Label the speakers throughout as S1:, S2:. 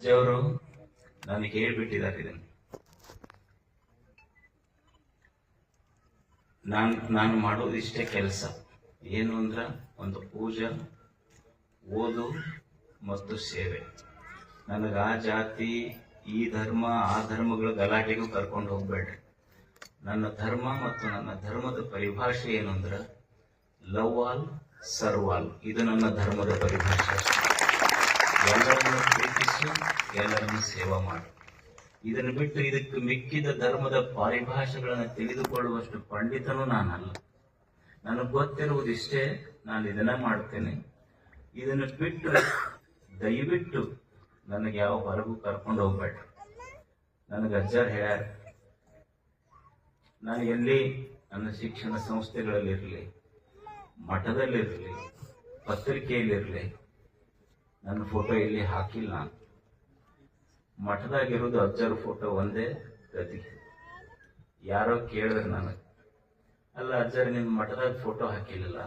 S1: ಅಜ್ಜಿಯವರು ನನಗೆ ಹೇಳ್ಬಿಟ್ಟಿದ್ದಾರೆ ಇದನ್ನು. ನಾನು ಮಾಡೋದು ಇಷ್ಟೇ ಕೆಲಸ. ಏನು ಅಂದ್ರ, ಒಂದು ಪೂಜೆ, ಓದು ಮತ್ತು ಸೇವೆ. ನನಗೆ ಆ ಜಾತಿ, ಈ ಧರ್ಮ, ಆ ಧರ್ಮಗಳ ಗಲಾಟೆಗೂ ಕರ್ಕೊಂಡು ಹೋಗ್ಬೇಡ್ರಿ. ನನ್ನ ಧರ್ಮ ಮತ್ತು ನನ್ನ ಧರ್ಮದ ಪರಿಭಾಷೆ ಏನು ಅಂದ್ರ, ಲವ್ ಆಲ್ ಸರ್ವ್ ಆಲ್. ಇದು ನನ್ನ ಧರ್ಮದ ಪರಿಭಾಷೆ. ಎಲ್ಲರನ್ನು ಪ್ರೀತಿಸು, ಎಲ್ಲರನ್ನು ಸೇವಾ ಮಾಡು. ಇದನ್ನು ಬಿಟ್ಟು ಇದಕ್ಕೆ ಮಿಕ್ಕಿದ ಧರ್ಮದ ಪರಿಭಾಷೆಗಳನ್ನು ತಿಳಿದುಕೊಳ್ಳುವಷ್ಟು ಪಂಡಿತನೂ ನಾನಲ್ಲ. ನನಗೆ ಗೊತ್ತಿರುವುದಿಷ್ಟೇ, ನಾನು ಇದನ್ನ ಮಾಡ್ತೇನೆ. ಇದನ್ನು ಬಿಟ್ಟು ದಯವಿಟ್ಟು ನನಗೆ ಯಾವ ಹೊರಗೂ ಕರ್ಕೊಂಡು ಹೋಗ್ಬೇಡ. ನನಗೆ ಅಜ್ಜಾರ್ ಹೇಳ್ಯಾರ, ನಾನು ಎಲ್ಲಿ ನನ್ನ ಶಿಕ್ಷಣ ಸಂಸ್ಥೆಗಳಲ್ಲಿರಲಿ, ಮಠದಲ್ಲಿರಲಿ, ಪತ್ರಿಕೆಯಲ್ಲಿರಲಿ, ನನ್ನ ಫೋಟೋ ಇಲ್ಲಿ ಹಾಕಿಲ್ಲ. ನಾನು ಮಠದಾಗಿರೋದು ಅಜ್ಜರ ಫೋಟೋ ಒಂದೇ ಗತಿ. ಯಾರೋ ಕೇಳಿದ್ರೆ ನನಗೆ, ಅಲ್ಲ ಅಜ್ಜರ ನಿಮ್ಮ ಮಠದಾಗ ಫೋಟೋ ಹಾಕಿಲ್ಲ,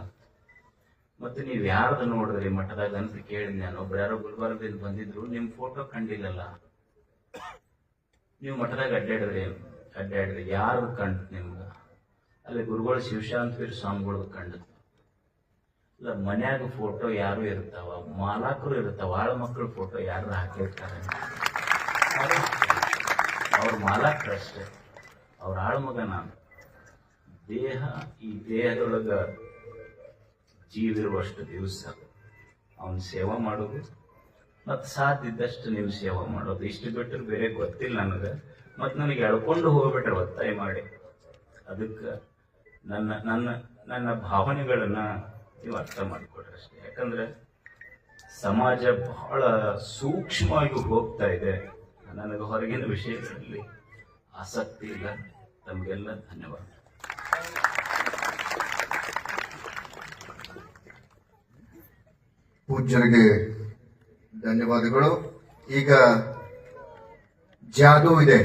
S1: ಮತ್ತೆ ನೀವು ಯಾರ್ದು ನೋಡಿದ್ರಿ ಮಠದಾಗ ಅಂತ ಕೇಳಿದ್ ನಾನು. ಒಬ್ರು ಯಾರೋ ಗುಲ್ಬರ್ಗದಿಂದ ಬಂದಿದ್ರು, ನಿಮ್ ಫೋಟೋ ಕಂಡಿಲ್ಲಲ್ಲ, ನೀವು ಮಠದಾಗ ಅಡ್ಡಾಡಿದ್ರಿ ಯಾರು ಕಂಡು ನಿಮ್ಗ? ಅಲ್ಲಿ ಗುರುಗಳು ಶಿವಶಾಂತವೀರ ಸ್ವಾಮಿಗಳದ್ದು ಕಂಡದ್ದು. ಇಲ್ಲ ಮನ್ಯಾಗ ಫೋಟೋ ಯಾರು ಇರ್ತಾವ, ಮಾಲಾಕರು ಇರ್ತಾವ, ಆಳ ಮಕ್ಕಳ ಫೋಟೋ ಯಾರು ಹಾಕಿರ್ತಾರೆ, ಅವ್ರ ಮಾಲಾಕರಷ್ಟೇ, ಅವ್ರ ಆಳ್ಮಗ ನಾನು. ದೇಹ, ಈ ದೇಹದೊಳಗ ಜೀವಿರುವಷ್ಟು ದಿವಸ ಅವನ ಸೇವಾ ಮಾಡೋದು, ಮತ್ತು ಸಾಧ್ಯ ಇದ್ದಷ್ಟು ನೀವು ಸೇವಾ ಮಾಡೋದು. ಇಷ್ಟು ಬಿಟ್ಟರೆ ಬೇರೆ ಗೊತ್ತಿಲ್ಲ ನನಗೆ. ಮತ್ತು ನನಗೆ ಎಳ್ಕೊಂಡು ಹೋಗ್ಬಿಟ್ರೆ ಒತ್ತಾಯ ಮಾಡಿ. ಅದಕ್ಕೆ ನನ್ನ ನನ್ನ ನನ್ನ ಭಾವನೆಗಳನ್ನ ನೀವು ಅರ್ಥ ಮಾಡಿಕೊಡ್ರಿ ಅಷ್ಟೇ. ಯಾಕಂದ್ರೆ ಸಮಾಜ ಬಹಳ ಸೂಕ್ಷ್ಮವಾಗಿ ಹೋಗ್ತಾ ಇದೆ. ನನಗೆ ಹೊರಗಿನ ವಿಷಯಗಳಲ್ಲಿ ಆಸಕ್ತಿ ಇಲ್ಲ. ತಮಗೆಲ್ಲ ಧನ್ಯವಾದ.
S2: ಪೂಜ್ಯರಿಗೆ ಧನ್ಯವಾದಗಳು. ಈಗ ಜಾದು ಇದೆ.